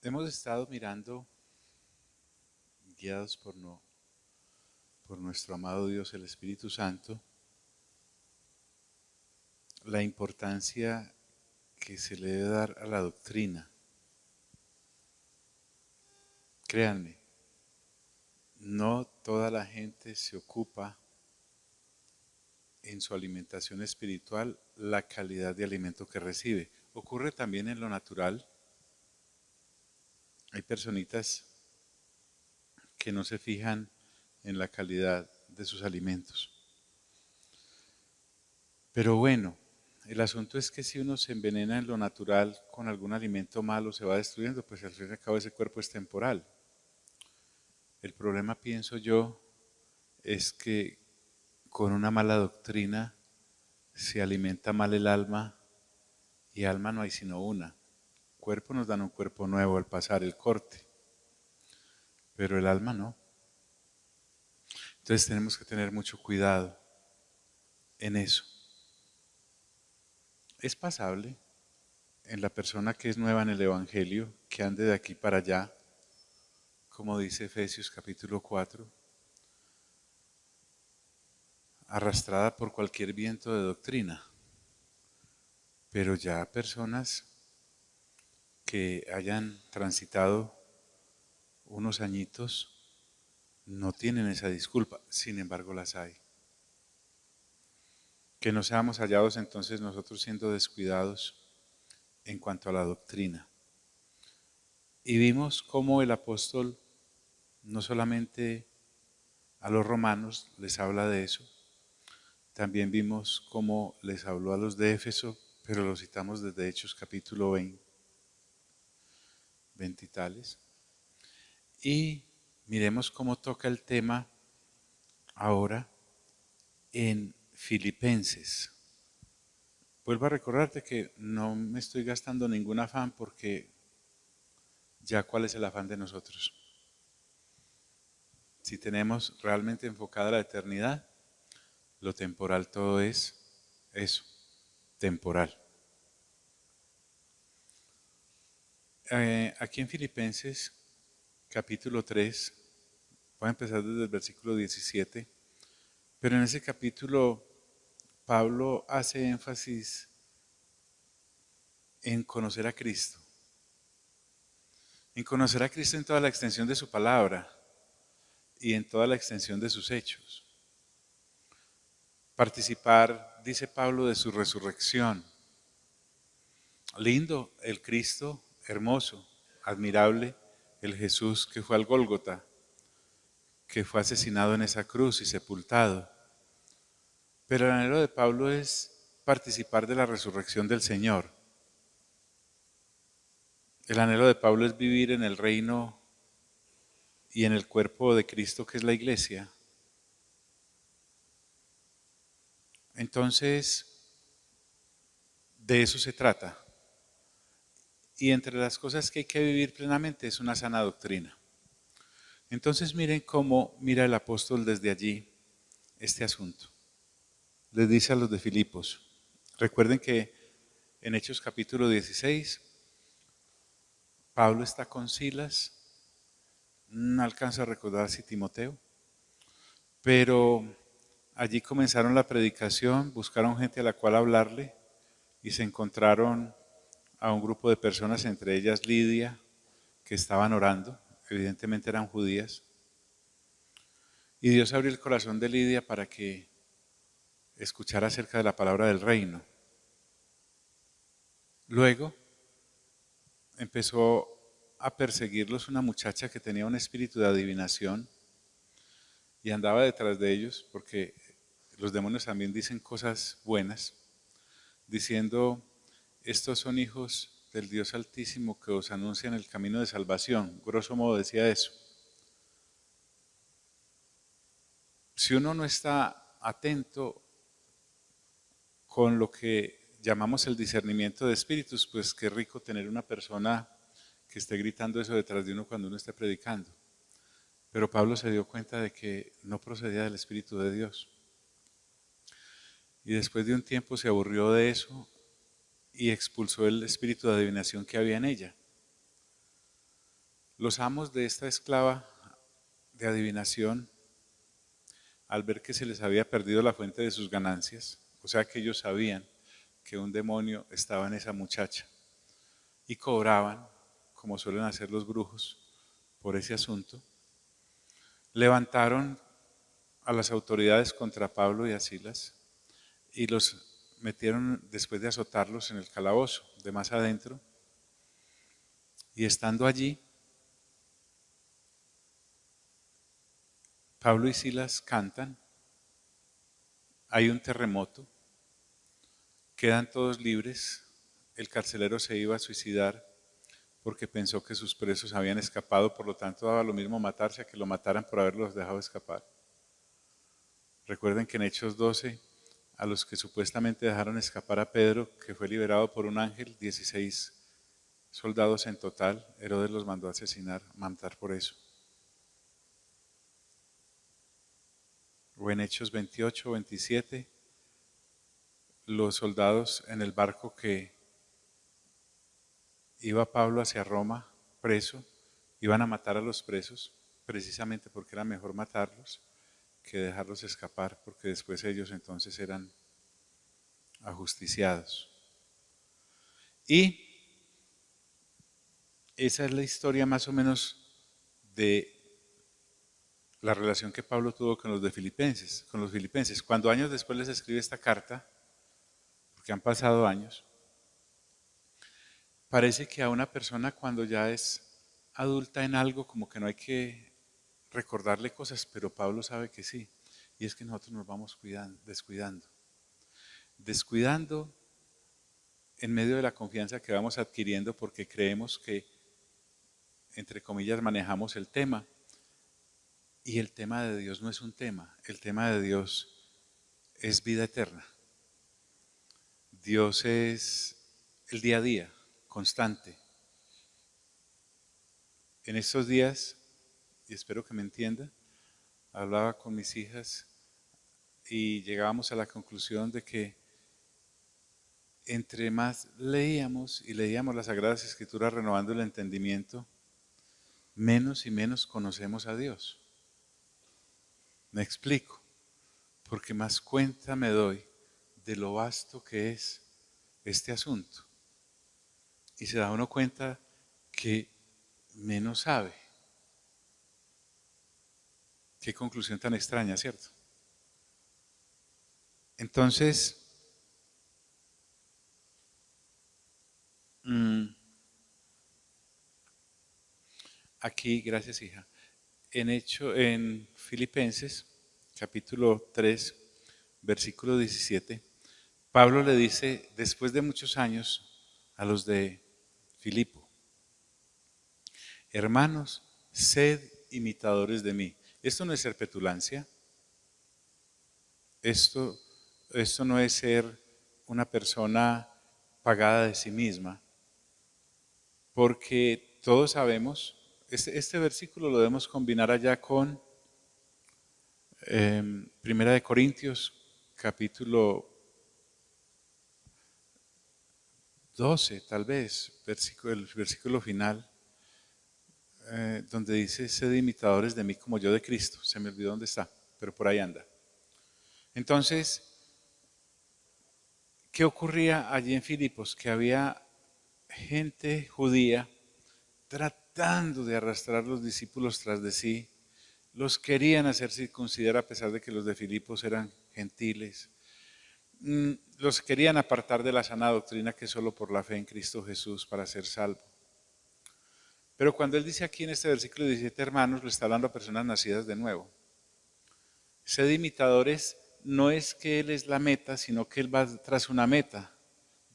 Hemos estado mirando, guiados por nuestro amado Dios, el Espíritu Santo, la importancia que se le debe dar a la doctrina. Créanme, no toda la gente se ocupa en su alimentación espiritual la calidad de alimento que recibe. Ocurre también en lo natural. Hay personitas que no se fijan en la calidad de sus alimentos. Pero bueno, el asunto es que si uno se envenena en lo natural con algún alimento malo, se va destruyendo, pues al fin y al cabo ese cuerpo es temporal. El problema, pienso yo, es que con una mala doctrina se alimenta mal el alma, y alma no hay sino una. Cuerpo nos dan un cuerpo nuevo al pasar el corte, pero el alma no. Entonces tenemos que tener mucho cuidado en eso. Es pasable en la persona que es nueva en el Evangelio, que ande de aquí para allá, como dice Efesios capítulo 4, arrastrada por cualquier viento de doctrina. Pero ya personas que hayan transitado unos añitos no tienen esa disculpa, sin embargo las hay. Que no seamos hallados entonces nosotros siendo descuidados en cuanto a la doctrina. Y vimos cómo el apóstol no solamente a los romanos les habla de eso, también vimos cómo les habló a los de Éfeso, pero lo citamos desde Hechos capítulo 20 y tales. Y miremos cómo toca el tema ahora en Filipenses. Vuelvo a recordarte que no me estoy gastando ningún afán porque ya cuál es el afán de nosotros. Si tenemos realmente enfocada la eternidad, lo temporal todo es eso, temporal. Aquí en Filipenses capítulo 3, voy a empezar desde el versículo 17, pero en ese capítulo Pablo hace énfasis en conocer a Cristo, en conocer a Cristo en toda la extensión de su palabra y en toda la extensión de sus hechos. Participar, dice Pablo, de su resurrección. Lindo el Cristo, hermoso, admirable, el Jesús que fue al Gólgota, que fue asesinado en esa cruz y sepultado. Pero el anhelo de Pablo es participar de la resurrección del Señor. El anhelo de Pablo es vivir en el reino y en el cuerpo de Cristo que es la iglesia. Entonces, de eso se trata. Y entre las cosas que hay que vivir plenamente es una sana doctrina. Entonces miren cómo mira el apóstol desde allí este asunto. Les dice a los de Filipos, recuerden que en Hechos capítulo 16, Pablo está con Silas, no alcanzo a recordar si Timoteo, pero allí comenzaron la predicación, buscaron gente a la cual hablarle y se encontraron a un grupo de personas, entre ellas Lidia, que estaban orando, evidentemente eran judías, y Dios abrió el corazón de Lidia para que escuchara acerca de la palabra del reino. Luego empezó a perseguirlos una muchacha que tenía un espíritu de adivinación y andaba detrás de ellos, porque los demonios también dicen cosas buenas, diciendo, estos son hijos del Dios Altísimo que os anuncian el camino de salvación. Grosso modo decía eso. Si uno no está atento con lo que llamamos el discernimiento de espíritus, pues qué rico tener una persona que esté gritando eso detrás de uno cuando uno esté predicando. Pero Pablo se dio cuenta de que no procedía del Espíritu de Dios. Y después de un tiempo se aburrió de eso y expulsó el espíritu de adivinación que había en ella. Los amos de esta esclava de adivinación, al ver que se les había perdido la fuente de sus ganancias, o sea que ellos sabían que un demonio estaba en esa muchacha y cobraban, como suelen hacer los brujos, por ese asunto, levantaron a las autoridades contra Pablo y a Silas y los metieron, después de azotarlos, en el calabozo de más adentro. Y estando allí, Pablo y Silas cantan, hay un terremoto, quedan todos libres, el carcelero se iba a suicidar porque pensó que sus presos habían escapado, por lo tanto daba lo mismo matarse a que lo mataran por haberlos dejado escapar. Recuerden que en Hechos 12, a los que supuestamente dejaron escapar a Pedro, que fue liberado por un ángel, 16 soldados en total, Herodes los mandó a asesinar, matar por eso. O en Hechos 28, 27, los soldados en el barco que iba Pablo hacia Roma, preso, iban a matar a los presos, precisamente porque era mejor matarlos que dejarlos escapar, porque después ellos entonces eran ajusticiados. Y esa es la historia más o menos de la relación que Pablo tuvo con los filipenses. Cuando años después les escribe esta carta, porque han pasado años, parece que a una persona cuando ya es adulta en algo, como que no hay que recordarle cosas, pero Pablo sabe que sí. Y es que nosotros nos vamos descuidando en medio de la confianza que vamos adquiriendo porque creemos que, entre comillas, manejamos el tema. Y el tema de Dios no es un tema, el tema de Dios es vida eterna. Dios es el día a día, constante. En estos días, y espero que me entienda, hablaba con mis hijas y llegábamos a la conclusión de que entre más leíamos y leíamos las Sagradas Escrituras renovando el entendimiento, menos y menos conocemos a Dios. Me explico, porque más cuenta me doy de lo vasto que es este asunto. Y se da uno cuenta que menos sabe. Qué conclusión tan extraña, ¿cierto? Entonces, aquí, gracias hija, en Filipenses, capítulo 3, versículo 17, Pablo le dice, después de muchos años, a los de Filipo, hermanos, sed imitadores de mí. Esto no es ser petulancia, esto, esto no es ser una persona pagada de sí misma, porque todos sabemos, este versículo lo debemos combinar allá con Primera de Corintios, capítulo 12, tal vez, el versículo final, donde dice, sed imitadores de mí como yo de Cristo. Se me olvidó dónde está, pero por ahí anda. Entonces, ¿qué ocurría allí en Filipos? Que había gente judía tratando de arrastrar los discípulos tras de sí. Los querían hacer circuncidar a pesar de que los de Filipos eran gentiles. Los querían apartar de la sana doctrina que es solo por la fe en Cristo Jesús para ser salvo. Pero cuando él dice aquí en este versículo 17, hermanos, lo está hablando a personas nacidas de nuevo. Sed imitadores no es que él es la meta, sino que él va tras una meta,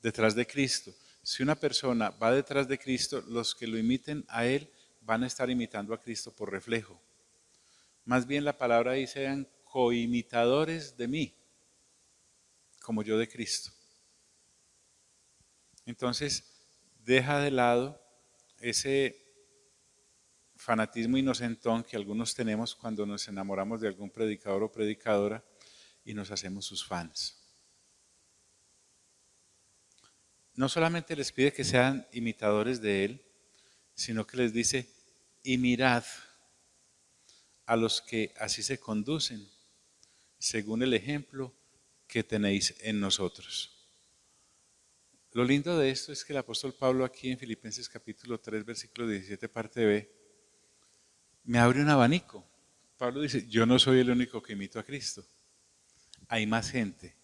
detrás de Cristo. Si una persona va detrás de Cristo, los que lo imiten a él van a estar imitando a Cristo por reflejo. Más bien la palabra dice, sean coimitadores de mí, como yo de Cristo. Entonces, deja de lado ese fanatismo inocentón que algunos tenemos cuando nos enamoramos de algún predicador o predicadora y nos hacemos sus fans. No solamente les pide que sean imitadores de él, sino que les dice, y mirad a los que así se conducen, según el ejemplo que tenéis en nosotros. Lo lindo de esto es que el apóstol Pablo aquí en Filipenses capítulo 3, versículo 17, parte B, me abre un abanico. Pablo dice, yo no soy el único que imito a Cristo, hay más gente.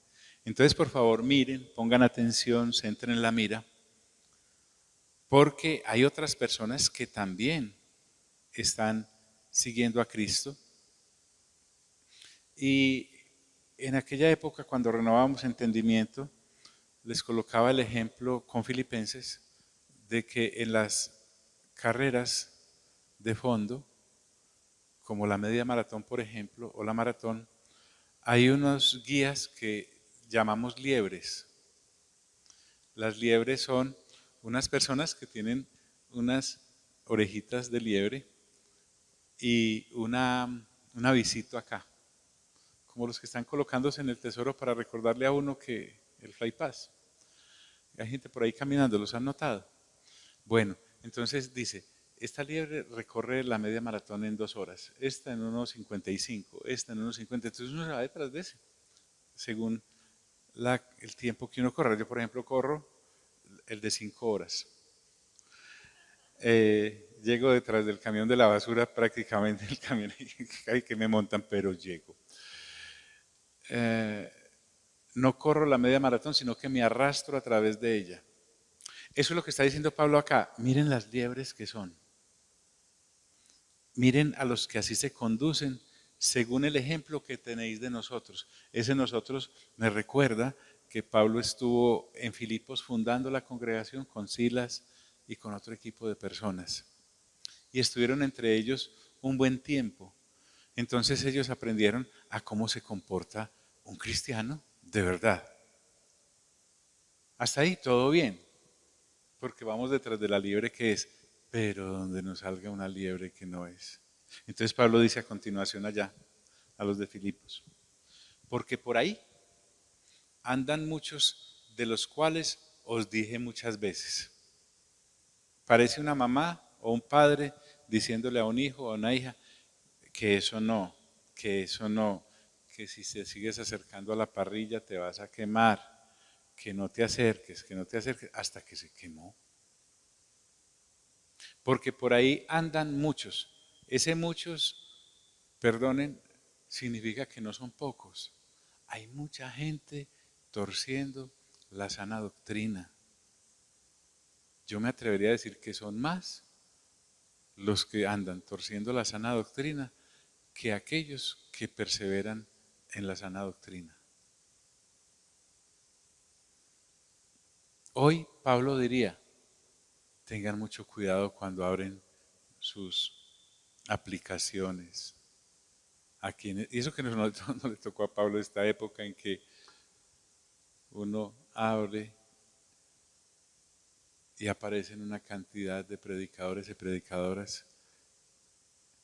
Entonces, por favor, miren, pongan atención, centren la mira, porque hay otras personas que también están siguiendo a Cristo. Y en aquella época, cuando renovábamos entendimiento, les colocaba el ejemplo con Filipenses de que en las carreras de fondo, como la media maratón, por ejemplo, o la maratón, hay unos guías que llamamos liebres. Las liebres son unas personas que tienen unas orejitas de liebre y un avisito acá, como los que están colocándose en el tesoro para recordarle a uno que el Fly Pass. Hay gente por ahí caminando, ¿los han notado? Bueno, entonces dice, esta liebre recorre la media maratón en 2 horas, esta en 1:55, esta en 1:50, entonces uno se va detrás de ese, según el tiempo que uno corre. Yo, por ejemplo, corro el de 5 horas. Llego detrás del camión de la basura, prácticamente el camión que me montan, pero llego. No corro la media maratón, sino que me arrastro a través de ella. Eso es lo que está diciendo Pablo acá. Miren las liebres que son. Miren a los que así se conducen según el ejemplo que tenéis de nosotros. Ese nosotros me recuerda que Pablo estuvo en Filipos fundando la congregación con Silas y con otro equipo de personas. Y estuvieron entre ellos un buen tiempo. Entonces ellos aprendieron a cómo se comporta un cristiano de verdad. Hasta ahí todo bien, porque vamos detrás de la liebre que es, pero donde nos salga una liebre que no es. Entonces Pablo dice a continuación allá, a los de Filipos, porque por ahí andan muchos de los cuales os dije muchas veces. Parece una mamá o un padre diciéndole a un hijo o a una hija que eso no, que eso no, que si te sigues acercando a la parrilla te vas a quemar, que no te acerques, hasta que se quemó. Porque por ahí andan muchos. Ese muchos, perdonen, significa que no son pocos. Hay mucha gente torciendo la sana doctrina. Yo me atrevería a decir que son más los que andan torciendo la sana doctrina que aquellos que perseveran en la sana doctrina. Hoy Pablo diría, tengan mucho cuidado cuando abren sus aplicaciones. Y eso que no le tocó a Pablo esta época en que uno abre y aparecen una cantidad de predicadores y predicadoras.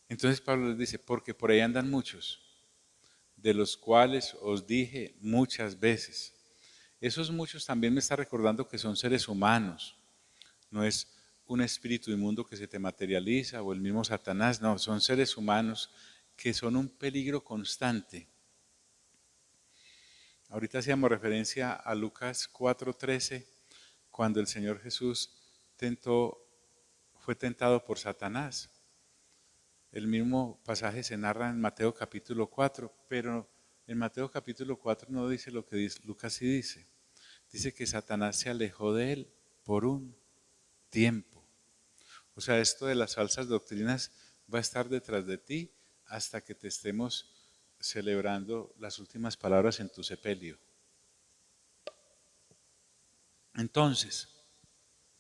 Entonces Pablo les dice, porque por ahí andan muchos, de los cuales os dije muchas veces. Esos muchos también me está recordando que son seres humanos, no es un espíritu inmundo que se te materializa o el mismo Satanás, no, son seres humanos que son un peligro constante. Ahorita hacíamos referencia a Lucas 4:13, cuando el Señor Jesús fue tentado por Satanás. El mismo pasaje se narra en Mateo capítulo 4, pero en Mateo capítulo 4 no dice lo que dice, Lucas sí dice. Dice que Satanás se alejó de él por un tiempo. O sea, esto de las falsas doctrinas va a estar detrás de ti hasta que te estemos celebrando las últimas palabras en tu sepelio. Entonces,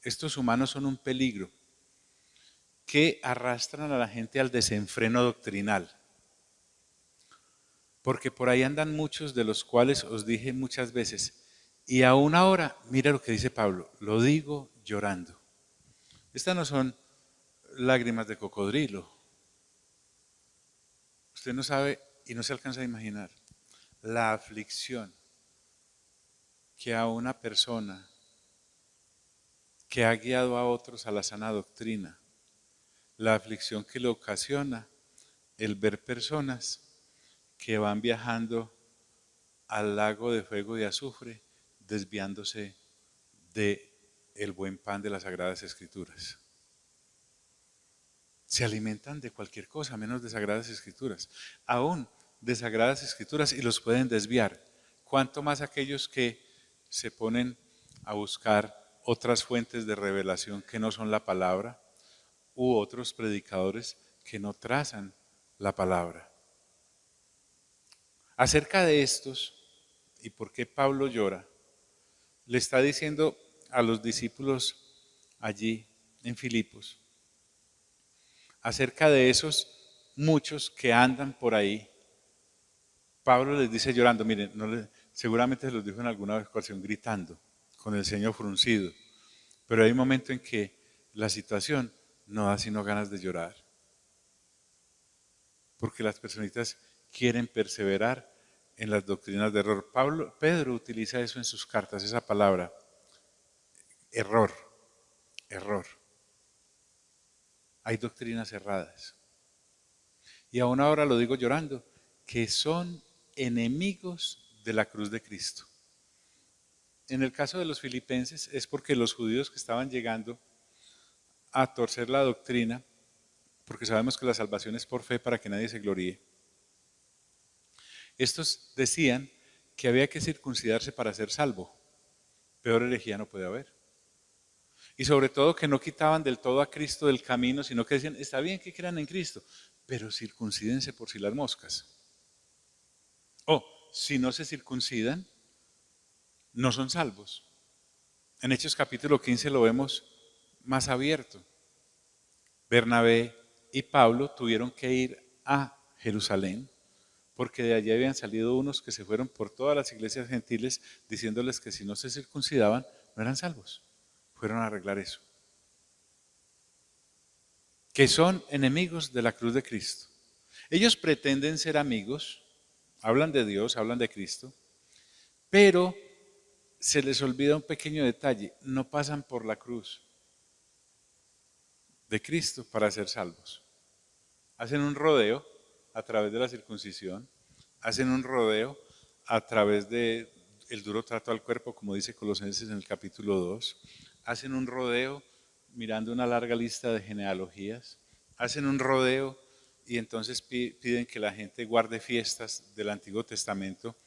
estos humanos son un peligro que arrastran a la gente al desenfreno doctrinal. Porque por ahí andan muchos de los cuales os dije muchas veces, y aún ahora, mira lo que dice Pablo, lo digo llorando. Estas no son lágrimas de cocodrilo. Usted no sabe y no se alcanza a imaginar la aflicción que a una persona que ha guiado a otros a la sana doctrina la aflicción que le ocasiona el ver personas que van viajando al lago de fuego y azufre, desviándose de el buen pan de las Sagradas Escrituras. Se alimentan de cualquier cosa, menos de Sagradas Escrituras. Aún de Sagradas Escrituras y los pueden desviar. ¿Cuánto más aquellos que se ponen a buscar otras fuentes de revelación que no son la palabra, u otros predicadores que no trazan la palabra? Acerca de estos, y por qué Pablo llora, le está diciendo a los discípulos allí en Filipos, acerca de esos muchos que andan por ahí, Pablo les dice llorando, miren, seguramente se los dijo en alguna ocasión gritando, con el ceño fruncido, pero hay un momento en que la situación no da sino ganas de llorar, porque las personitas quieren perseverar en las doctrinas de error. Pedro utiliza eso en sus cartas, esa palabra, error, error. Hay doctrinas erradas. Y aún ahora lo digo llorando, que son enemigos de la cruz de Cristo. En el caso de los filipenses es porque los judíos que estaban llegando a torcer la doctrina, porque sabemos que la salvación es por fe para que nadie se gloríe, estos decían que había que circuncidarse para ser salvo. Peor herejía no puede haber. Y sobre todo que no quitaban del todo a Cristo del camino, sino que decían, está bien que crean en Cristo, pero circuncídense por si las moscas. O si no se circuncidan, no son salvos. En Hechos capítulo 15 lo vemos más abierto. Bernabé y Pablo tuvieron que ir a Jerusalén porque de allí habían salido unos que se fueron por todas las iglesias gentiles diciéndoles que si no se circuncidaban no eran salvos. Fueron a arreglar eso. Que son enemigos de la cruz de Cristo. Ellos pretenden ser amigos, hablan de Dios, hablan de Cristo, pero se les olvida un pequeño detalle, no pasan por la cruz de Cristo para ser salvos. Hacen un rodeo a través de la circuncisión, hacen un rodeo a través de el duro trato al cuerpo, como dice Colosenses en el capítulo 2, hacen un rodeo mirando una larga lista de genealogías, hacen un rodeo y entonces piden que la gente guarde fiestas del Antiguo Testamento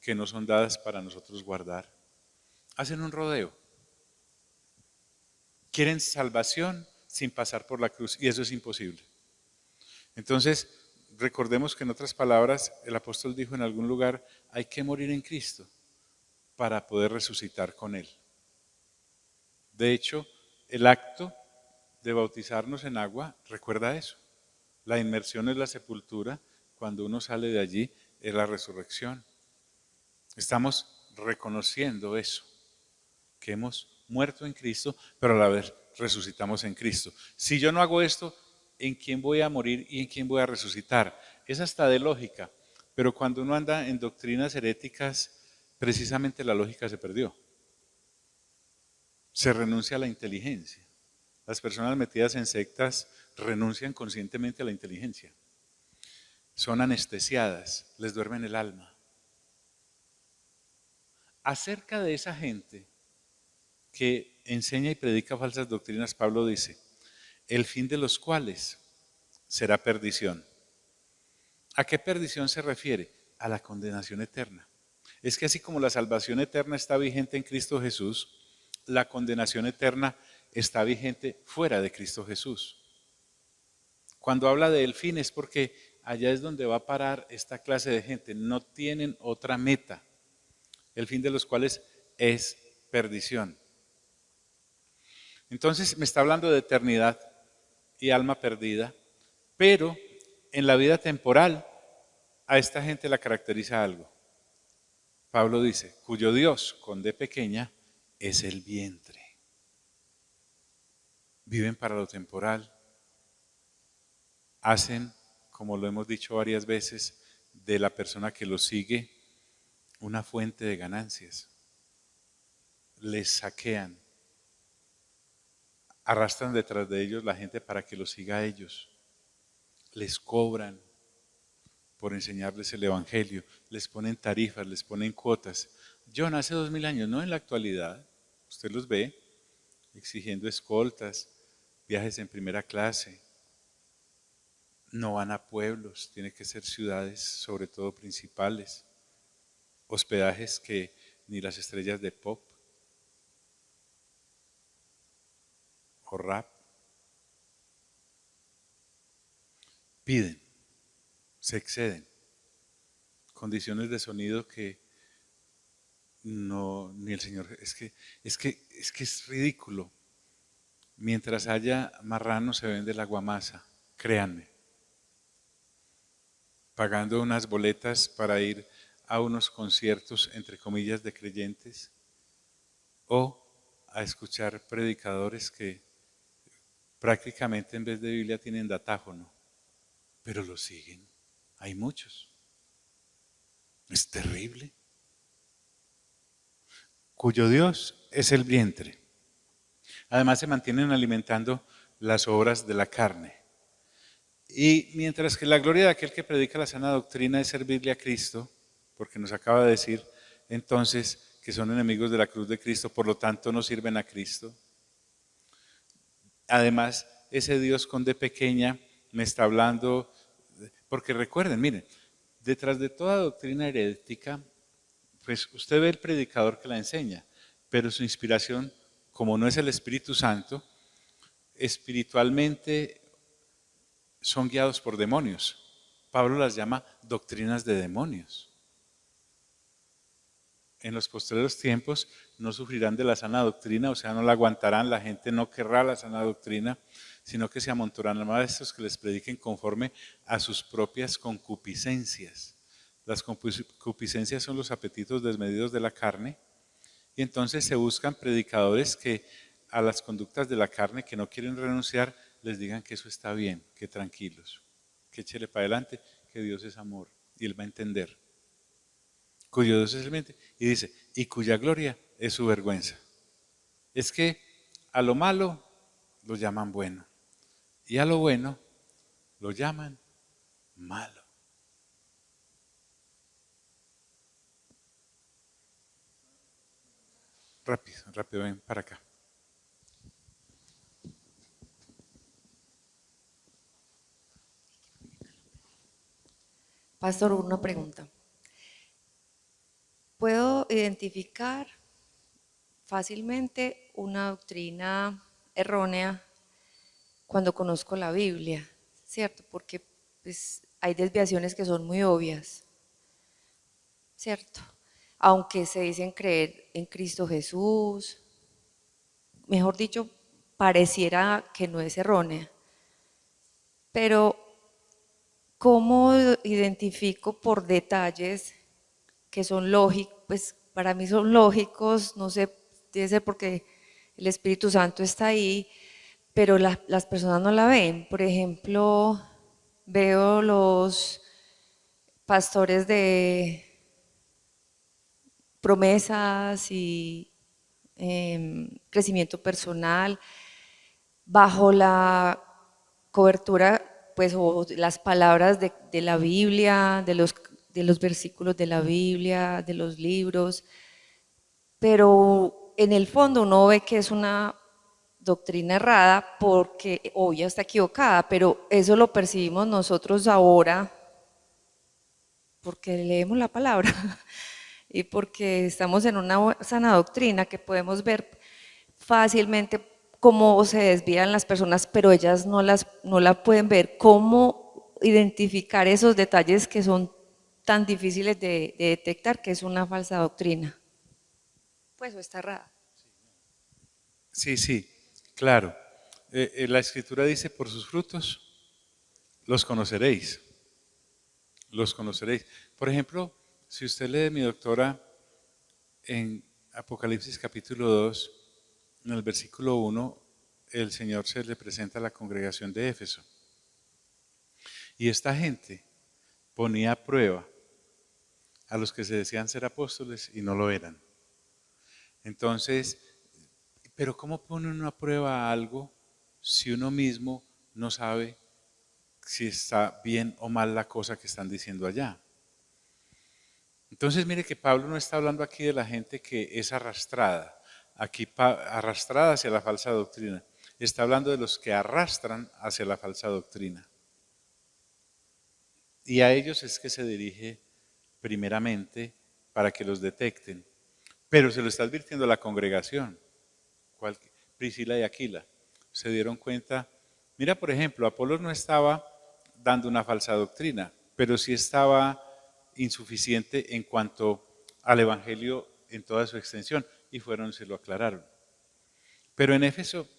que no son dadas para nosotros guardar. Hacen un rodeo. Quieren salvación sin pasar por la cruz y eso es imposible. Entonces, recordemos que en otras palabras, el apóstol dijo en algún lugar, hay que morir en Cristo para poder resucitar con Él. De hecho, el acto de bautizarnos en agua recuerda eso. La inmersión es la sepultura, cuando uno sale de allí es la resurrección. Estamos reconociendo eso, que hemos muerto en Cristo, pero a la vez resucitamos en Cristo. Si yo no hago esto, ¿en quién voy a morir y en quién voy a resucitar? Es hasta de lógica, pero cuando uno anda en doctrinas heréticas, precisamente la lógica se perdió. Se renuncia a la inteligencia. Las personas metidas en sectas renuncian conscientemente a la inteligencia. Son anestesiadas, les duermen el alma. Acerca de esa gente que enseña y predica falsas doctrinas, Pablo dice, el fin de los cuales será perdición. ¿A qué perdición se refiere? A la condenación eterna. Es que así como la salvación eterna está vigente en Cristo Jesús, la condenación eterna está vigente fuera de Cristo Jesús. Cuando habla del fin es porque allá es donde va a parar esta clase de gente. No tienen otra meta, el fin de los cuales es perdición. Entonces me está hablando de eternidad y alma perdida, pero en la vida temporal a esta gente la caracteriza algo. Pablo dice, cuyo Dios, con D pequeña, es el vientre. Viven para lo temporal. Hacen, como lo hemos dicho varias veces, de la persona que los sigue una fuente de ganancias. Les saquean. arrastran detrás de ellos la gente para que los siga a ellos, les cobran por enseñarles el Evangelio, les ponen tarifas, les ponen cuotas. John, hace 2000 años, no en la actualidad, usted los ve exigiendo escoltas, viajes en primera clase, no van a pueblos, tiene que ser ciudades, sobre todo principales, hospedajes que ni las estrellas de pop o rap piden, se exceden, condiciones de sonido que no, ni el Señor, es ridículo. Mientras haya marranos se vende la guamasa, créanme. Pagando unas boletas para ir a unos conciertos, entre comillas, de creyentes, o a escuchar predicadores que prácticamente en vez de Biblia tienen datáfono, pero lo siguen. Hay muchos. Es terrible. Cuyo Dios es el vientre. Además se mantienen alimentando las obras de la carne. Y mientras que la gloria de aquel que predica la sana doctrina es servirle a Cristo, porque nos acaba de decir entonces que son enemigos de la cruz de Cristo, por lo tanto no sirven a Cristo. Además, ese Dios con D pequeña me está hablando, porque recuerden, miren, detrás de toda doctrina herética, pues usted ve el predicador que la enseña, pero su inspiración, como no es el Espíritu Santo, espiritualmente son guiados por demonios. Pablo las llama doctrinas de demonios. En los postreros tiempos no sufrirán de la sana doctrina, o sea, no la aguantarán, la gente no querrá la sana doctrina, sino que se amontonarán a maestros que les prediquen conforme a sus propias concupiscencias. Las concupiscencias son los apetitos desmedidos de la carne, y entonces se buscan predicadores que a las conductas de la carne que no quieren renunciar, les digan que eso está bien, que tranquilos, que échele para adelante, que Dios es amor, y Él va a entender. Cuyo Dios es el vientre, y dice, y cuya gloria es su vergüenza. Es que a lo malo lo llaman bueno, y a lo bueno lo llaman malo. Rápido, rápido, ven para acá. Pastor, una pregunta. ¿Puedo identificar fácilmente una doctrina errónea cuando conozco la Biblia? ¿Cierto? Porque pues, hay desviaciones que son muy obvias, ¿cierto? Aunque se dicen creer en Cristo Jesús, mejor dicho, pareciera que no es errónea. Pero, ¿cómo identifico por detalles que son lógicos? Pues para mí son lógicos, no sé, debe ser porque el Espíritu Santo está ahí, pero las personas no la ven. Por ejemplo, veo los pastores de promesas y crecimiento personal bajo la cobertura, pues, o las palabras de la Biblia, de los versículos de la Biblia, de los libros, pero en el fondo uno ve que es una doctrina errada porque, o ya está equivocada, pero eso lo percibimos nosotros ahora porque leemos la palabra y porque estamos en una sana doctrina que podemos ver fácilmente cómo se desvían las personas, pero ellas no la pueden ver. ¿Cómo identificar esos detalles que son tan difíciles de detectar que es una falsa doctrina? Pues o está errada. Sí, sí, claro. La Escritura dice, por sus frutos los conoceréis. Los conoceréis. Por ejemplo, si usted lee mi doctora en Apocalipsis capítulo 2, en el versículo 1, el Señor se le presenta a la congregación de Éfeso. Y esta gente ponía a prueba a los que se decían ser apóstoles y no lo eran. Entonces, pero ¿cómo pone una prueba a algo si uno mismo no sabe si está bien o mal la cosa que están diciendo allá? Entonces mire que Pablo no está hablando aquí de la gente que es arrastrada, aquí arrastrada hacia la falsa doctrina. Está hablando de los que arrastran hacia la falsa doctrina. Y a ellos es que se dirige primeramente para que los detecten. Pero se lo está advirtiendo a la congregación. Priscila y Aquila se dieron cuenta. Mira, por ejemplo, Apolos no estaba dando una falsa doctrina, pero sí estaba insuficiente en cuanto al evangelio en toda su extensión, y fueron y se lo aclararon. Pero en Éfeso,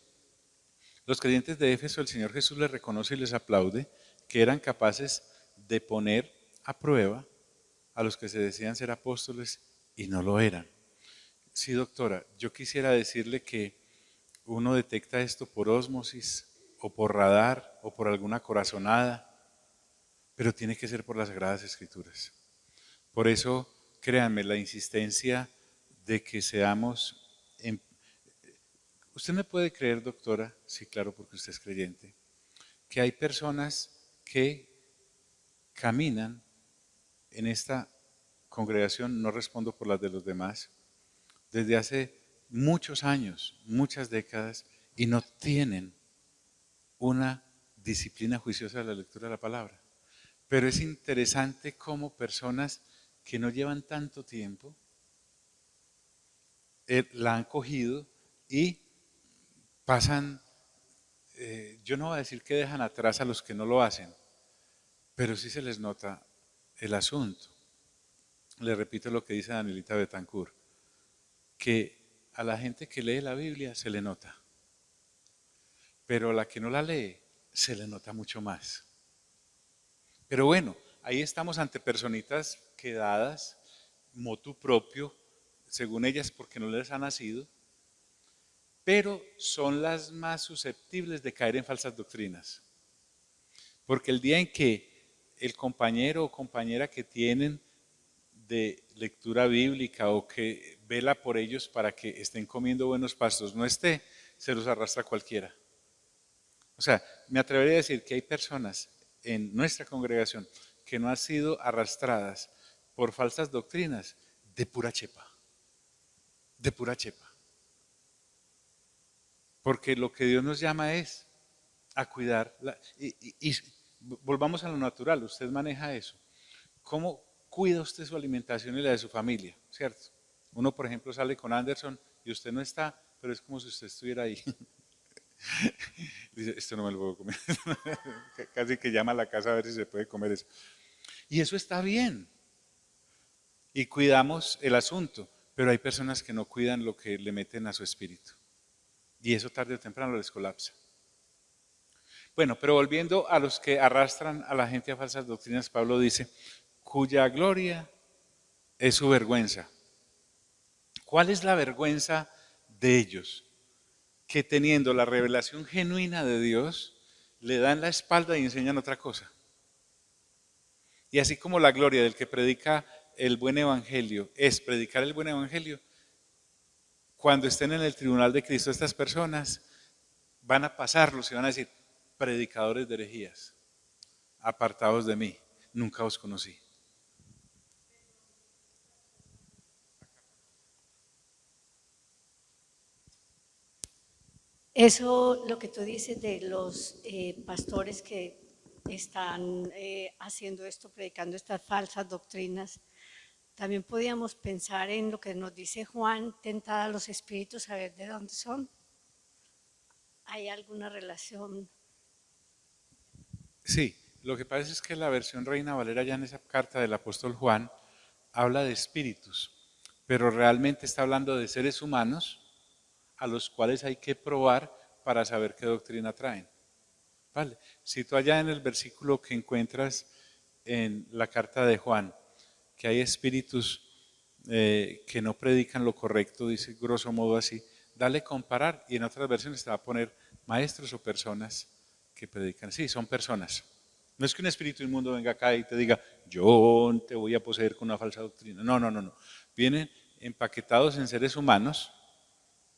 los creyentes de Éfeso, el Señor Jesús les reconoce y les aplaude que eran capaces de poner a prueba a los que se decían ser apóstoles y no lo eran. Sí, doctora, yo quisiera decirle que uno detecta esto por ósmosis o por radar o por alguna corazonada, pero tiene que ser por las Sagradas Escrituras. Por eso, créanme, la insistencia de que seamos... Usted me puede creer, doctora, sí, claro, porque usted es creyente, que hay personas que caminan en esta congregación, no respondo por las de los demás, desde hace muchos años, muchas décadas, y no tienen una disciplina juiciosa de la lectura de la palabra. Pero es interesante cómo personas que no llevan tanto tiempo la han cogido y pasan, yo no voy a decir que dejan atrás a los que no lo hacen, pero sí se les nota el asunto. Le repito lo que dice Danielita Betancourt, que a la gente que lee la Biblia se le nota, pero a la que no la lee se le nota mucho más. Pero bueno, ahí estamos ante personitas quedadas, motu propio, según ellas porque no les ha nacido, pero son las más susceptibles de caer en falsas doctrinas. Porque el día en que el compañero o compañera que tienen de lectura bíblica o que vela por ellos para que estén comiendo buenos pastos no esté, se los arrastra cualquiera. O sea, me atrevería a decir que hay personas en nuestra congregación que no han sido arrastradas por falsas doctrinas de pura chepa, de pura chepa. Porque lo que Dios nos llama es a cuidar. Y volvamos a lo natural, usted maneja eso. ¿Cómo cuida usted su alimentación y la de su familia? ¿Cierto? Uno, por ejemplo, sale con Anderson y usted no está, pero es como si usted estuviera ahí. Dice, esto no me lo puedo comer. Casi que llama a la casa a ver si se puede comer eso. Y eso está bien. Y cuidamos el asunto, pero hay personas que no cuidan lo que le meten a su espíritu. Y eso tarde o temprano les colapsa. Bueno, pero volviendo a los que arrastran a la gente a falsas doctrinas, Pablo dice, cuya gloria es su vergüenza. ¿Cuál es la vergüenza de ellos? Que teniendo la revelación genuina de Dios, le dan la espalda y enseñan otra cosa. Y así como la gloria del que predica el buen evangelio es predicar el buen evangelio, cuando estén en el tribunal de Cristo estas personas van a pasarlos y van a decir, predicadores de herejías, apartados de mí, nunca os conocí. Eso, lo que tú dices de los pastores que están haciendo esto, predicando estas falsas doctrinas, también podíamos pensar en lo que nos dice Juan, tentada a los espíritus a ver de dónde son. ¿Hay alguna relación? Sí, lo que pasa es que la versión Reina Valera ya en esa carta del apóstol Juan habla de espíritus, pero realmente está hablando de seres humanos a los cuales hay que probar para saber qué doctrina traen. Vale. Si tú allá en el versículo que encuentras en la carta de Juan, que hay espíritus que no predican lo correcto, dice grosso modo así, dale comparar y en otras versiones te va a poner maestros o personas que predican. Sí, son personas. No es que un espíritu inmundo venga acá y te diga, yo te voy a poseer con una falsa doctrina. No, no, no, no. Vienen empaquetados en seres humanos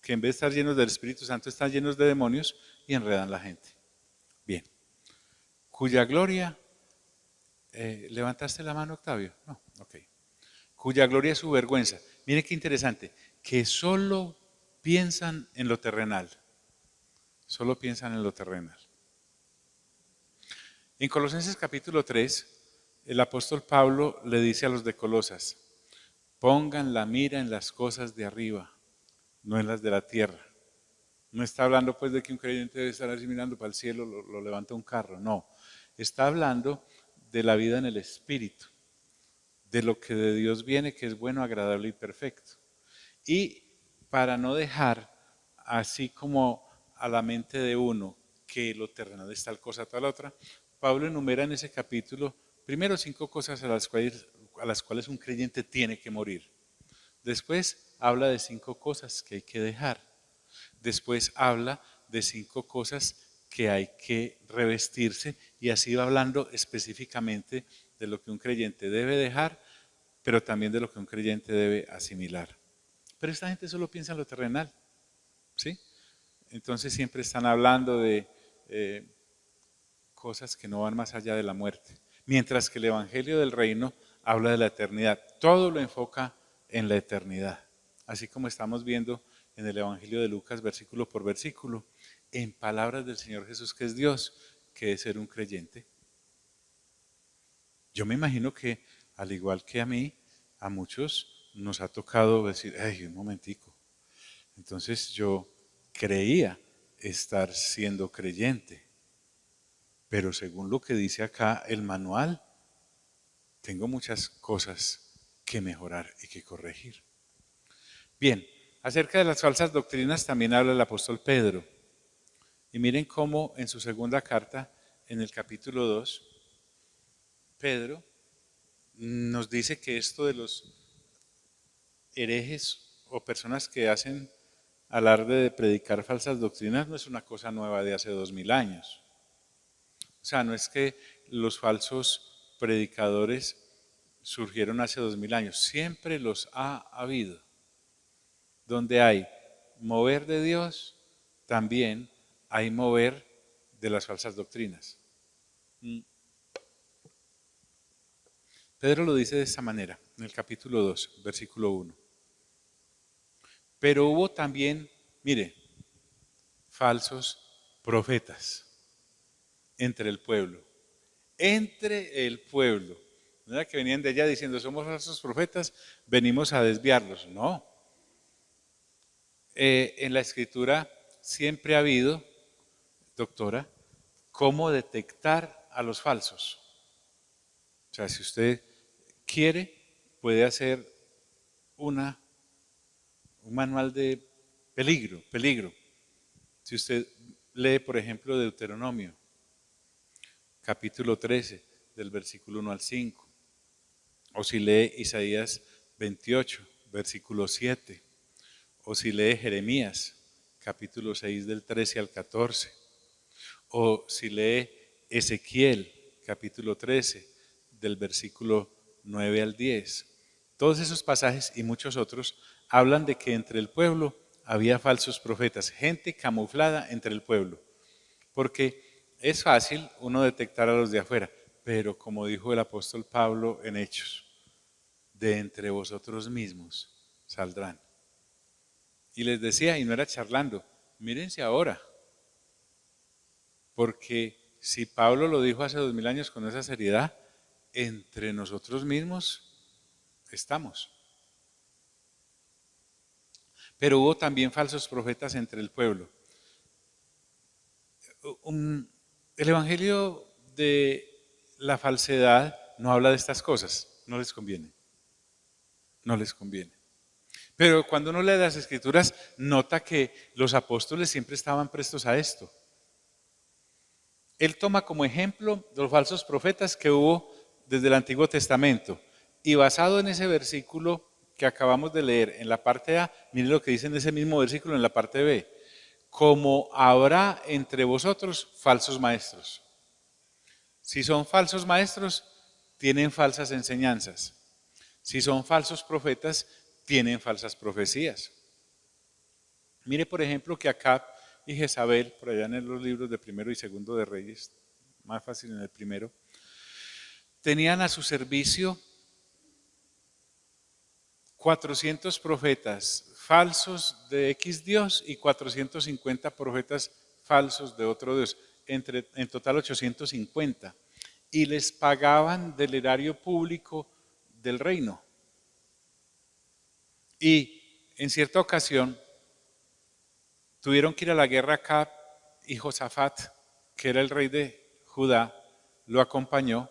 que en vez de estar llenos del Espíritu Santo están llenos de demonios y enredan la gente. Bien. Cuya gloria, ¿levantaste la mano, Octavio? No, ok. Cuya gloria es su vergüenza. Mire qué interesante, que solo piensan en lo terrenal. Solo piensan en lo terrenal. En Colosenses capítulo 3, el apóstol Pablo le dice a los de Colosas, pongan la mira en las cosas de arriba, no en las de la tierra. No está hablando pues de que un creyente debe estar así mirando para el cielo, lo levanta un carro, no. Está hablando de la vida en el Espíritu, de lo que de Dios viene, que es bueno, agradable y perfecto. Y para no dejar así como a la mente de uno que lo terrenal es tal cosa, tal otra, Pablo enumera en ese capítulo primero 5 cosas a las cuales un creyente tiene que morir. Después habla de 5 cosas que hay que dejar. Después habla de 5 cosas que hay que revestirse y así va hablando específicamente de lo que un creyente debe dejar, pero también de lo que un creyente debe asimilar. Pero esta gente solo piensa en lo terrenal, ¿sí? Entonces siempre están hablando de cosas que no van más allá de la muerte. Mientras que el Evangelio del Reino habla de la eternidad. Todo lo enfoca en la eternidad. Así como estamos viendo en el Evangelio de Lucas, versículo por versículo, en palabras del Señor Jesús, que es Dios, que es ser un creyente. Yo me imagino que, al igual que a mí, a muchos nos ha tocado decir, ay, un momentico. Entonces yo creía estar siendo creyente, pero según lo que dice acá el manual, tengo muchas cosas que mejorar y que corregir. Bien, acerca de las falsas doctrinas también habla el apóstol Pedro. Y miren cómo en su segunda carta, en el capítulo 2, Pedro nos dice que esto de los herejes o personas que hacen alarde de predicar falsas doctrinas no es una cosa nueva de hace 2000 años. O sea, no es que los falsos predicadores surgieron hace 2000 años, siempre los ha habido. Donde hay mover de Dios, también hay mover de las falsas doctrinas. Pedro lo dice de esta manera, en el capítulo 2, versículo 1. Pero hubo también, mire, falsos profetas entre el pueblo. Entre el pueblo. No era que venían de allá diciendo, somos falsos profetas, venimos a desviarlos. No. En la escritura siempre ha habido, doctora, cómo detectar a los falsos. O sea, si usted quiere, puede hacer un manual de peligro. Si usted lee, por ejemplo, Deuteronomio, capítulo 13, del versículo 1 al 5, o si lee Isaías 28, versículo 7, o si lee Jeremías, capítulo 6, del 13 al 14, o si lee Ezequiel, capítulo 13, del versículo 9 al 10. Todos esos pasajes y muchos otros hablan de que entre el pueblo había falsos profetas, gente camuflada entre el pueblo, porque es fácil uno detectar a los de afuera, pero como dijo el apóstol Pablo en Hechos, de entre vosotros mismos saldrán. Y les decía, y no era charlando, mírense ahora, porque si Pablo lo dijo hace 2000 años con esa seriedad, entre nosotros mismos estamos. Pero hubo también falsos profetas entre el pueblo. El evangelio de la falsedad no habla de estas cosas, no les conviene. No les conviene. Pero cuando uno lee las escrituras, nota que los apóstoles siempre estaban prestos a esto. Él toma como ejemplo los falsos profetas que hubo desde el Antiguo Testamento. Y basado en ese versículo que acabamos de leer en la parte A, miren lo que dice en ese mismo versículo en la parte B. Como habrá entre vosotros falsos maestros. Si son falsos maestros, tienen falsas enseñanzas. Si son falsos profetas, tienen falsas profecías. Mire, por ejemplo, que Acab y Jezabel, por allá en los libros de primero y segundo de Reyes, más fácil en el primero, tenían a su servicio 400 profetas falsos de X Dios y 450 profetas falsos de otro Dios, en total 850, y les pagaban del erario público del reino. Y en cierta ocasión tuvieron que ir a la guerra Acab y Josafat, que era el rey de Judá, lo acompañó.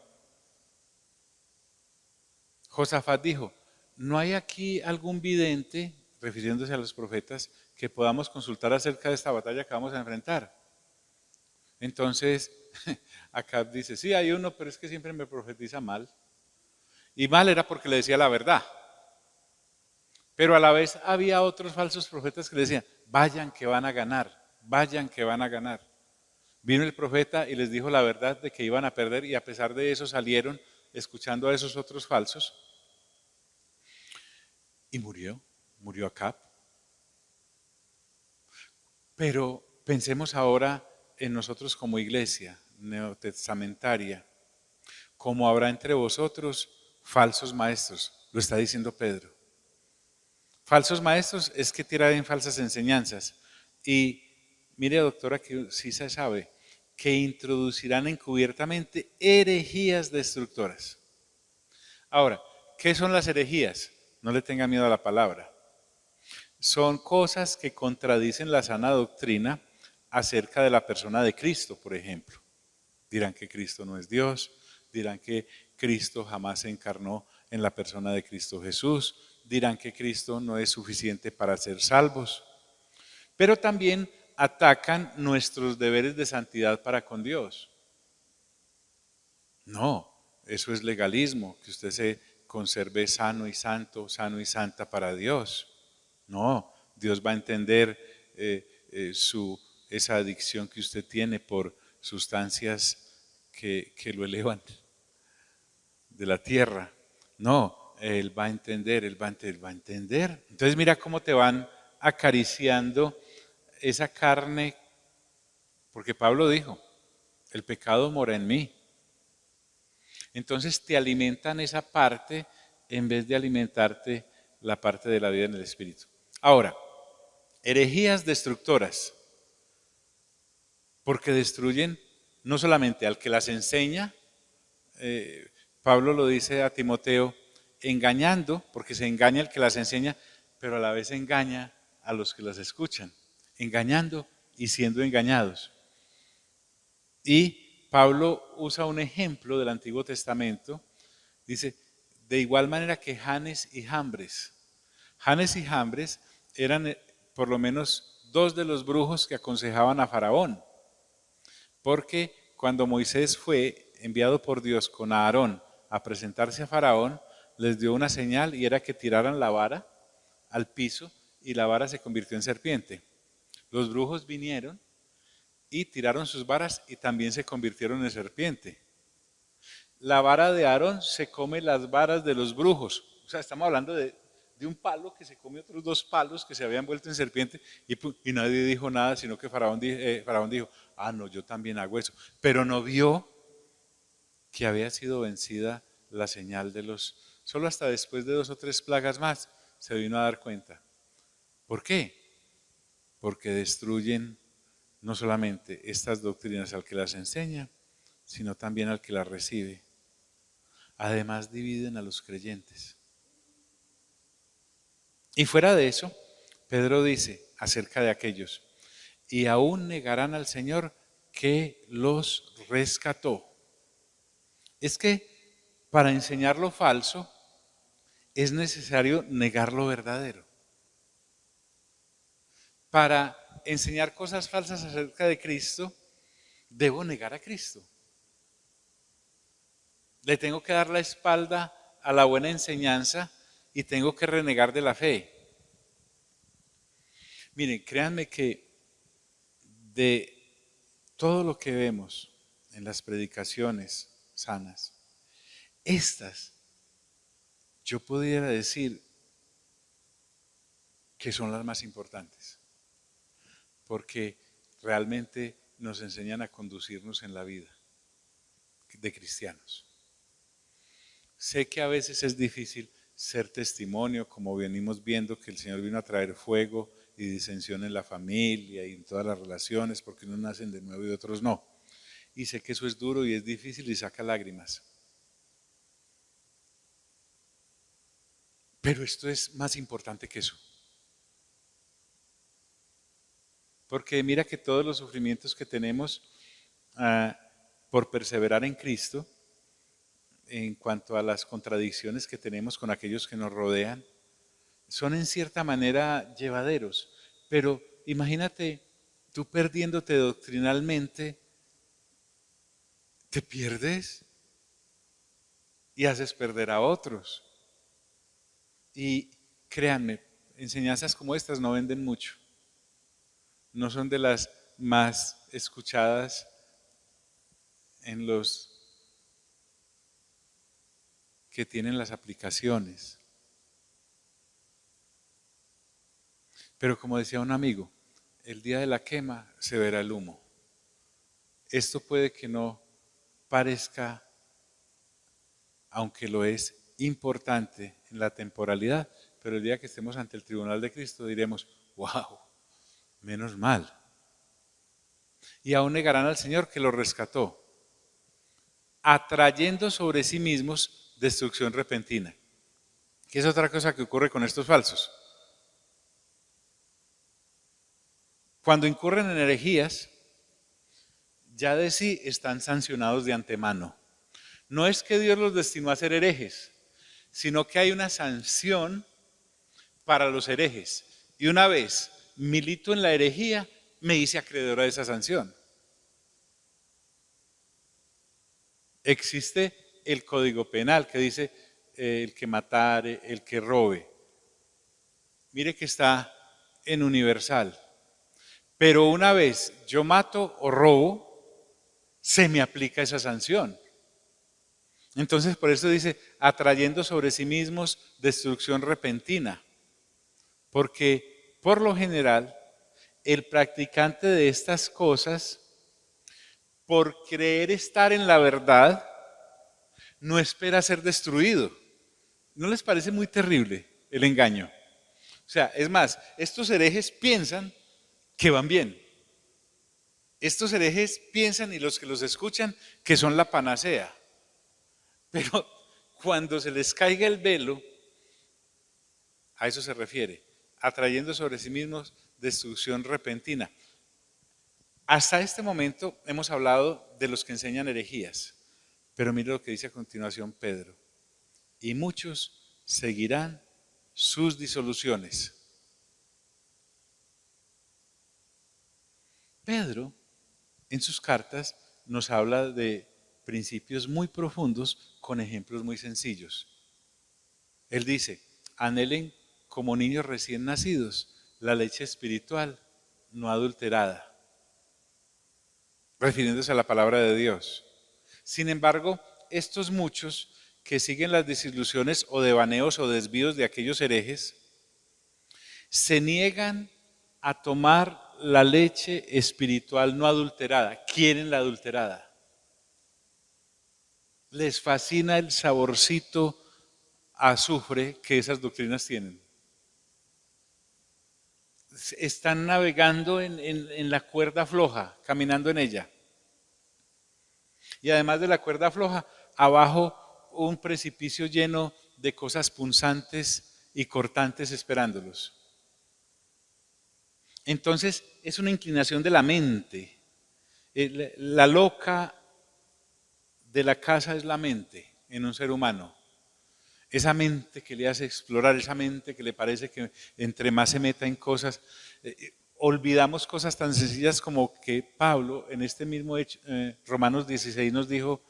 Josafat dijo, ¿no hay aquí algún vidente, refiriéndose a los profetas, que podamos consultar acerca de esta batalla que vamos a enfrentar? Entonces, Acab dice, sí, hay uno, pero es que siempre me profetiza mal. Y mal era porque le decía la verdad. Pero a la vez había otros falsos profetas que le decían, vayan que van a ganar, vayan que van a ganar. Vino el profeta y les dijo la verdad de que iban a perder y a pesar de eso salieron escuchando a esos otros falsos y murió Acab. Pero pensemos ahora en nosotros como iglesia neotestamentaria, como habrá entre vosotros falsos maestros, lo está diciendo Pedro. Falsos maestros es que tiran falsas enseñanzas. Y mire, doctora, que sí se sabe que introducirán encubiertamente herejías destructoras. Ahora, ¿qué son las herejías? No le tenga miedo a la palabra. Son cosas que contradicen la sana doctrina acerca de la persona de Cristo, por ejemplo. Dirán que Cristo no es Dios, dirán que Cristo jamás se encarnó en la persona de Cristo Jesús, dirán que Cristo no es suficiente para ser salvos, pero también atacan nuestros deberes de santidad para con Dios. No, eso es legalismo, que usted se conserve sano y santo, sano y santa para Dios. No, Dios va a entender esa adicción que usted tiene por sustancias que lo elevan de la tierra. No, Él va a entender, Él va a entender. Entonces mira cómo te van acariciando esa carne, porque Pablo dijo, el pecado mora en mí. Entonces te alimentan esa parte en vez de alimentarte la parte de la vida en el Espíritu. Ahora, herejías destructoras, porque destruyen no solamente al que las enseña, Pablo lo dice a Timoteo, engañando, porque se engaña al que las enseña, pero a la vez engaña a los que las escuchan, engañando y siendo engañados. Y Pablo usa un ejemplo del Antiguo Testamento, dice, de igual manera que Janes y Jambres. Janes y Jambres eran por lo menos dos de los brujos que aconsejaban a Faraón, porque cuando Moisés fue enviado por Dios con Aarón a presentarse a Faraón, les dio una señal y era que tiraran la vara al piso y la vara se convirtió en serpiente. Los brujos vinieron y tiraron sus varas y también se convirtieron en serpiente. La vara de Aarón se come las varas de los brujos. O sea, estamos hablando de un palo que se come otros dos palos que se habían vuelto en serpiente y nadie dijo nada, sino que Faraón dijo, ah, no, yo también hago eso. Pero no vio que había sido vencida la señal de los... Solo hasta después de 2 o 3 plagas más se vino a dar cuenta. ¿Por qué? Porque destruyen no solamente estas doctrinas al que las enseña, sino también al que las recibe. Además dividen a los creyentes. Y fuera de eso, Pedro dice acerca de aquellos, y aún negarán al Señor que los rescató. Es que para enseñar lo falso es necesario negar lo verdadero. Para enseñar cosas falsas acerca de Cristo, debo negar a Cristo. Le tengo que dar la espalda a la buena enseñanza y tengo que renegar de la fe. Miren, créanme que de todo lo que vemos en las predicaciones sanas, estas yo pudiera decir que son las más importantes. Porque realmente nos enseñan a conducirnos en la vida de cristianos. Sé que a veces es difícil ser testimonio, como venimos viendo que el Señor vino a traer fuego y disensión en la familia y en todas las relaciones, porque unos nacen de nuevo y otros no. Y sé que eso es duro y es difícil y saca lágrimas. Pero esto es más importante que eso. Porque mira que todos los sufrimientos que tenemos por perseverar en Cristo, en cuanto a las contradicciones que tenemos con aquellos que nos rodean, son en cierta manera llevaderos. Pero imagínate tú perdiéndote doctrinalmente, te pierdes y haces perder a otros. Y créanme, enseñanzas como estas no venden mucho. No son de las más escuchadas en los que tienen las aplicaciones. Pero como decía un amigo, el día de la quema se verá el humo. Esto puede que no parezca, aunque lo es, importante en la temporalidad, pero el día que estemos ante el tribunal de Cristo diremos, wow, menos mal. Y aún negarán al Señor que los rescató, atrayendo sobre sí mismos destrucción repentina. ¿Qué es otra cosa que ocurre con estos falsos? Cuando incurren en herejías, ya de sí están sancionados de antemano. No es que Dios los destinó a ser herejes, sino que hay una sanción para los herejes. Y una vez milito en la herejía, me hice acreedor a esa sanción. Existe el Código Penal que dice el que matare, el que robe. Mire que está en universal. Pero una vez yo mato o robo, se me aplica esa sanción. Entonces por eso dice, atrayendo sobre sí mismos destrucción repentina. Porque por lo general, el practicante de estas cosas, por creer estar en la verdad, no espera ser destruido. ¿No les parece muy terrible el engaño? O sea, es más, estos herejes piensan que van bien. Estos herejes piensan y los que los escuchan que son la panacea. Pero cuando se les caiga el velo, a eso se refiere, atrayendo sobre sí mismos destrucción repentina. Hasta este momento hemos hablado de los que enseñan herejías, pero mire lo que dice a continuación Pedro. Y muchos seguirán sus disoluciones. Pedro, en sus cartas, nos habla de principios muy profundos con ejemplos muy sencillos. Él dice, anhelen como niños recién nacidos la leche espiritual no adulterada, refiriéndose a la palabra de Dios. Sin embargo, estos muchos que siguen las desilusiones o devaneos o desvíos de aquellos herejes, se niegan a tomar la leche espiritual no adulterada, quieren la adulterada. Les fascina el saborcito a azufre que esas doctrinas tienen. Están navegando en la cuerda floja, caminando en ella. Y además de la cuerda floja, abajo un precipicio lleno de cosas punzantes y cortantes esperándolos. Entonces es una inclinación de la mente. La loca de la casa es la mente en un ser humano. Esa mente que le hace explorar, esa mente que le parece que entre más se meta en cosas, olvidamos cosas tan sencillas como que Pablo en este mismo hecho, Romanos 16 nos dijo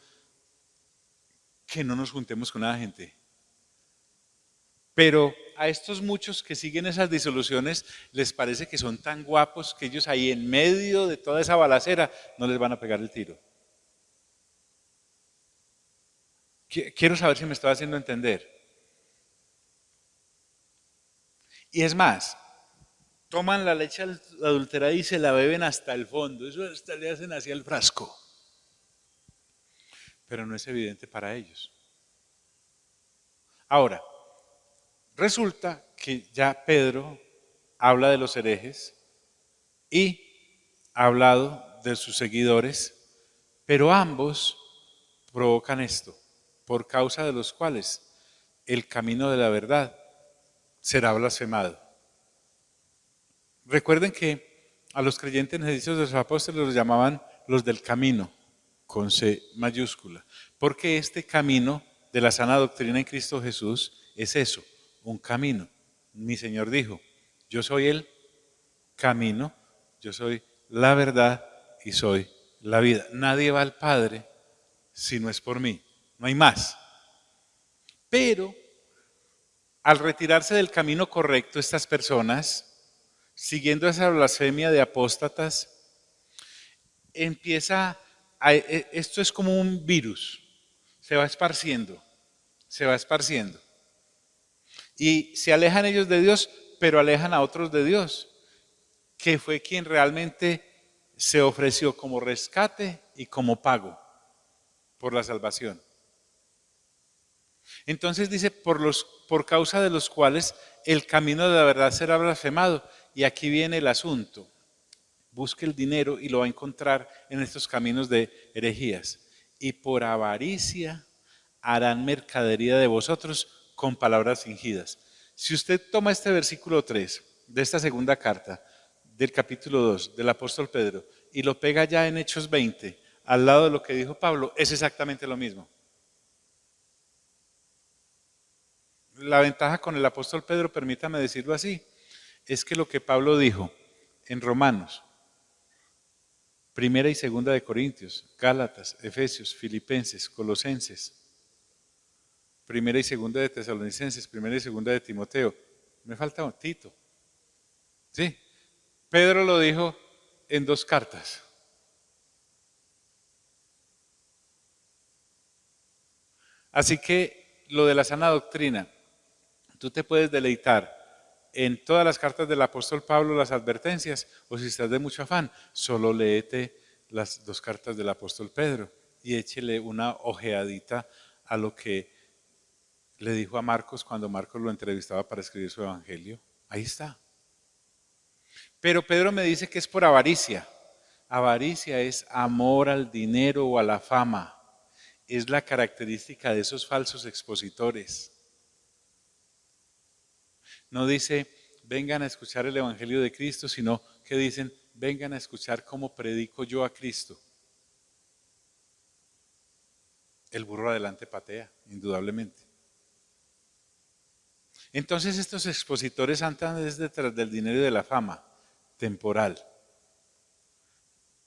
que no nos juntemos con la gente. Pero a estos muchos que siguen esas disoluciones les parece que son tan guapos que ellos ahí en medio de toda esa balacera no les van a pegar el tiro. Quiero saber si me estoy haciendo entender. Y es más, toman la leche adulterada y se la beben hasta el fondo, eso hasta le hacen hacia el frasco, pero no es evidente para ellos. Ahora, resulta que ya Pedro habla de los herejes y ha hablado de sus seguidores, pero ambos provocan esto, por causa de los cuales el camino de la verdad será blasfemado. Recuerden que a los creyentes en los hechos de los apóstoles los llamaban los del camino, con C mayúscula, porque este camino de la sana doctrina en Cristo Jesús es eso, un camino. Mi Señor dijo, yo soy el camino, yo soy la verdad y soy la vida. Nadie va al Padre si no es por mí, no hay más. Pero al retirarse del camino correcto estas personas, siguiendo esa blasfemia de apóstatas, esto es como un virus, se va esparciendo, se va esparciendo. Y se alejan ellos de Dios, pero alejan a otros de Dios, que fue quien realmente se ofreció como rescate y como pago por la salvación. Entonces dice, por causa de los cuales el camino de la verdad será blasfemado. Y aquí viene el asunto. Busque el dinero y lo va a encontrar en estos caminos de herejías. Y por avaricia harán mercadería de vosotros con palabras fingidas. Si usted toma este versículo 3 de esta segunda carta, del capítulo 2 del apóstol Pedro, y lo pega ya en Hechos 20, al lado de lo que dijo Pablo, es exactamente lo mismo. La ventaja con el apóstol Pedro, permítame decirlo así, es que lo que Pablo dijo en Romanos, Primera y Segunda de Corintios, Gálatas, Efesios, Filipenses, Colosenses, Primera y Segunda de Tesalonicenses, Primera y Segunda de Timoteo, me falta Tito. Sí, Pedro lo dijo en 2 cartas. Así que lo de la sana doctrina, tú te puedes deleitar en todas las cartas del apóstol Pablo, las advertencias, o si estás de mucho afán, solo léete las 2 cartas del apóstol Pedro y échele una ojeadita a lo que le dijo a Marcos cuando Marcos lo entrevistaba para escribir su evangelio. Ahí está. Pero Pedro me dice que es por avaricia. Avaricia es amor al dinero o a la fama. Es la característica de esos falsos expositores. No dice, vengan a escuchar el Evangelio de Cristo, sino que dicen, vengan a escuchar cómo predico yo a Cristo. El burro adelante patea, indudablemente. Entonces estos expositores andan detrás del dinero y de la fama temporal.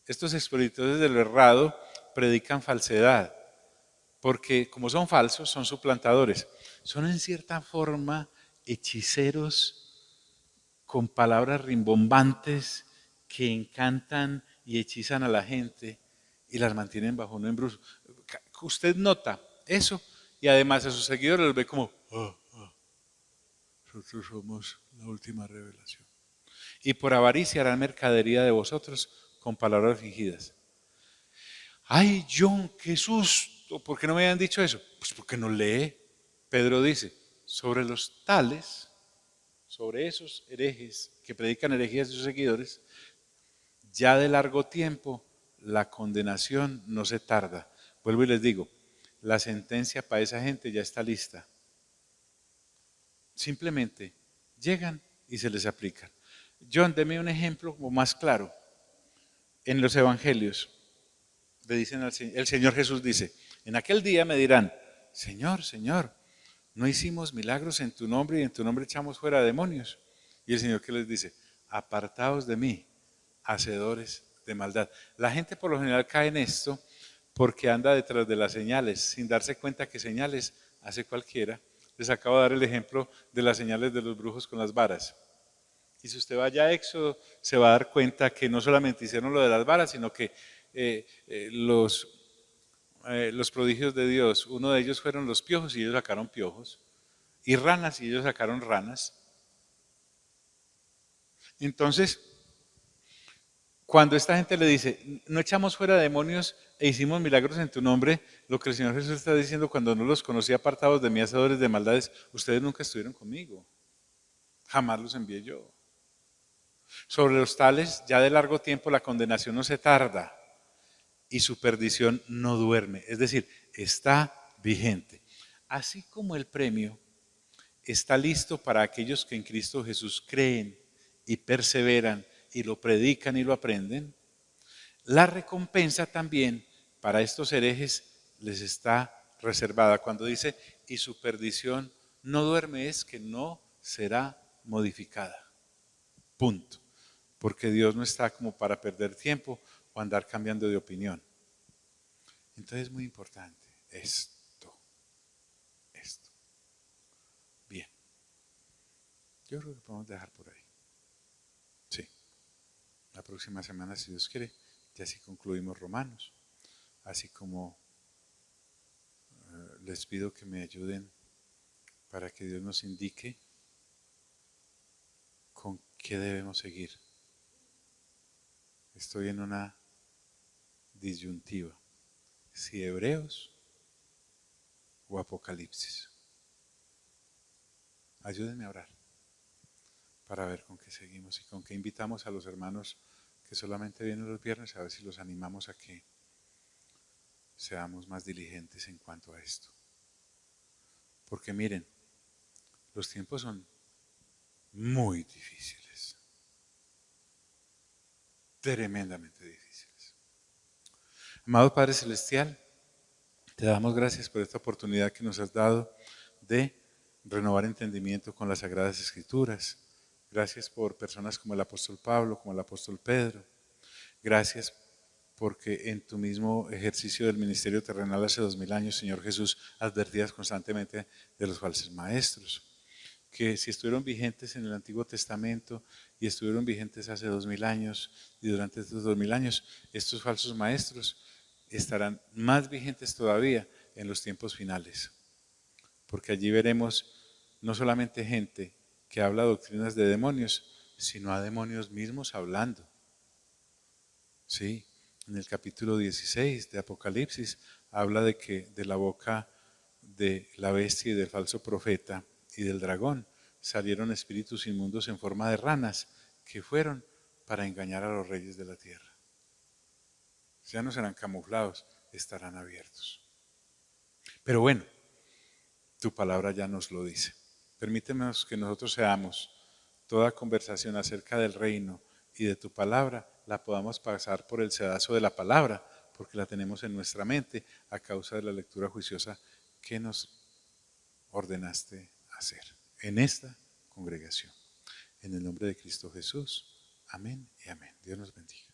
Estos expositores de lo errado predican falsedad, porque como son falsos, son suplantadores. Son en cierta forma hechiceros con palabras rimbombantes que encantan y hechizan a la gente y las mantienen bajo un embrujo. Usted nota eso y además a sus seguidores los ve como, nosotros somos la última revelación. Y por avaricia harán mercadería de vosotros con palabras fingidas. Ay, John, qué susto, ¿por qué no me habían dicho eso? Pues porque no lee. Pedro dice, sobre los tales, sobre esos herejes que predican herejías de sus seguidores, ya de largo tiempo la condenación no se tarda. Vuelvo y les digo, la sentencia para esa gente ya está lista. Simplemente llegan y se les aplican. John, deme un ejemplo más claro. En los evangelios, le dicen el Señor Jesús dice, en aquel día me dirán, Señor, Señor, no hicimos milagros en tu nombre y en tu nombre echamos fuera demonios. Y el Señor, ¿qué les dice? Apartaos de mí, hacedores de maldad. La gente por lo general cae en esto porque anda detrás de las señales, sin darse cuenta que señales hace cualquiera. Les acabo de dar el ejemplo de las señales de los brujos con las varas. Y si usted vaya a Éxodo, se va a dar cuenta que no solamente hicieron lo de las varas, sino que los prodigios de Dios, uno de ellos fueron los piojos y ellos sacaron piojos, y ranas y ellos sacaron ranas. Entonces, cuando esta gente le dice, no echamos fuera demonios e hicimos milagros en tu nombre, lo que el Señor Jesús está diciendo, cuando no los conocí apartados de mí, hacedores de maldades, ustedes nunca estuvieron conmigo, jamás los envié yo. Sobre los tales, ya de largo tiempo la condenación no se tarda y su perdición no duerme, es decir, está vigente. Así como el premio está listo para aquellos que en Cristo Jesús creen y perseveran y lo predican y lo aprenden, la recompensa también para estos herejes les está reservada. Cuando dice, y su perdición no duerme, es que no será modificada. Punto. Porque Dios no está como para perder tiempo o andar cambiando de opinión. Entonces es muy importante esto. Bien. Yo creo que podemos dejar por ahí. Sí. La próxima semana, si Dios quiere, ya sí concluimos Romanos. Así como les pido que me ayuden para que Dios nos indique con qué debemos seguir. Estoy en una disyuntiva, si Hebreos o Apocalipsis. Ayúdenme a orar para ver con qué seguimos y con qué invitamos a los hermanos que solamente vienen los viernes, a ver si los animamos a que seamos más diligentes en cuanto a esto. Porque miren, los tiempos son muy difíciles, tremendamente difíciles. Amado Padre Celestial, te damos gracias por esta oportunidad que nos has dado de renovar entendimiento con las Sagradas Escrituras. Gracias por personas como el apóstol Pablo, como el apóstol Pedro. Gracias porque en tu mismo ejercicio del ministerio terrenal hace 2000 años, Señor Jesús, advertías constantemente de los falsos maestros, que si estuvieron vigentes en el Antiguo Testamento y estuvieron vigentes hace 2000 años y durante estos 2000 años, estos falsos maestros estarán más vigentes todavía en los tiempos finales, porque allí veremos no solamente gente que habla doctrinas de demonios, sino a demonios mismos hablando. Sí, en el capítulo 16 de Apocalipsis habla de que de la boca de la bestia y del falso profeta y del dragón salieron espíritus inmundos en forma de ranas que fueron para engañar a los reyes de la tierra. Ya no serán camuflados, estarán abiertos. Pero bueno, tu palabra ya nos lo dice. Permítenos que nosotros seamos toda conversación acerca del reino y de tu palabra, la podamos pasar por el sedazo de la palabra, porque la tenemos en nuestra mente a causa de la lectura juiciosa que nos ordenaste hacer en esta congregación. En el nombre de Cristo Jesús. Amén y amén. Dios nos bendiga.